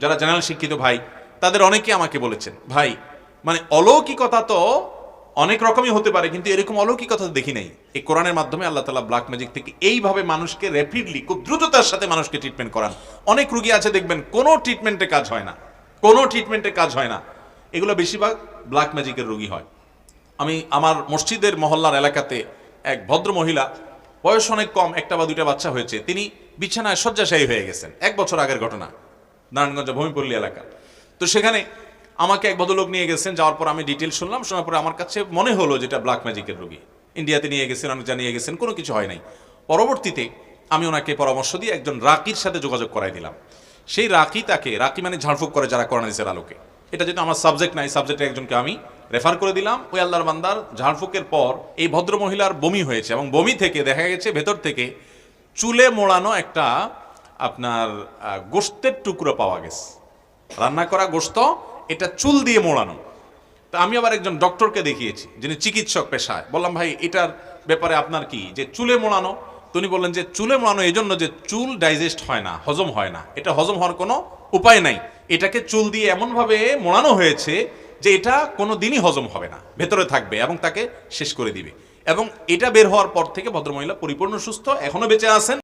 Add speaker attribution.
Speaker 1: যারা জেনারেল শিক্ষিত ভাই, তাদের অনেকে আমাকে বলেছেন, ভাই মানে অলৌকিকতা তো অনেক রকমই হতে পারে, কিন্তু এরকম অলৌকিকতা তো দেখি নাই। এই কোরআনের মাধ্যমে আল্লাহ তাআলা ব্ল্যাক ম্যাজিক থেকে এইভাবে মানুষকে র্যাপিডলি, খুব দ্রুততার সাথে মানুষকে ট্রিটমেন্ট করান। অনেক রুগী আছে দেখবেন কোনো ট্রিটমেন্টে কাজ হয় না, কোনো ট্রিটমেন্টে কাজ হয় না। এগুলো বেশিরভাগ ব্ল্যাক ম্যাজিকের রুগী হয়। আমি আমার মসজিদের মহল্লার এলাকাতে এক ভদ্র মহিলা, বয়স অনেক কম, একটা বা দুইটা বাচ্চা হয়েছে, তিনি বিছানায় শয্যাশায়ী হয়ে গেছেন। 1 বছর আগের ঘটনা, নারায়ণগঞ্জ ভূমিপল্লী এলাকা। তো সেখানে আমাকে এক ভদ্রলোক নিয়ে গেছেন, যাওয়ার পর আমি ডিটেল শুনলাম। শোনার পরে আমার কাছে মনে হলো যেটা ব্ল্যাক ম্যাজিকের রোগী। ইন্ডিয়াতে নিয়ে গেছেন, অনেক জানিয়ে গেছেন, কোনো কিছু হয় নাই। পরবর্তীতে আমি ওনাকে পরামর্শ দিয়ে একজন রাকির সাথে যোগাযোগ করাই দিলাম। সেই রাকি রাকি মানে ঝাড়ফুঁক করে যারা কোরআন হাদিসের আলোকে, এটা যেহেতু আমার সাবজেক্ট নাই, সাবজেক্টের একজনকে আমি রেফার করে দিলাম। ওই আল্লাহর বান্দার ঝাড়ফুঁকের পর এই ভদ্র মহিলার বমি হয়েছে, এবং বমি থেকে দেখা গেছে ভেতর থেকে চুলে মোড়ানো একটা আপনার গোশতের টুকরো পাওয়া গেছে, রান্না করা গোশত, এটা চুল দিয়ে মোড়ানো। তা আমি আবার একজন ডক্টরকে দেখিয়েছি, যিনি চিকিৎসক পেশায়। বললাম, ভাই এটার ব্যাপারে আপনার কি, যে চুলে মোড়ানো? তিনি বললেন যে চুলে মোড়ানো এই জন্য যে চুল ডাইজেস্ট হয় না, হজম হয় না, এটা হজম হওয়ার কোনো উপায় নাই। এটাকে চুল দিয়ে এমনভাবে মোড়ানো হয়েছে যে এটা কোনো দিনই হজম হবে না, ভেতরে থাকবে এবং তাকে শেষ করে দিবে। এবং এটা বের হওয়ার পর থেকে ভদ্রমহিলা পরিপূর্ণ সুস্থ, এখনো বেঁচে আছেন।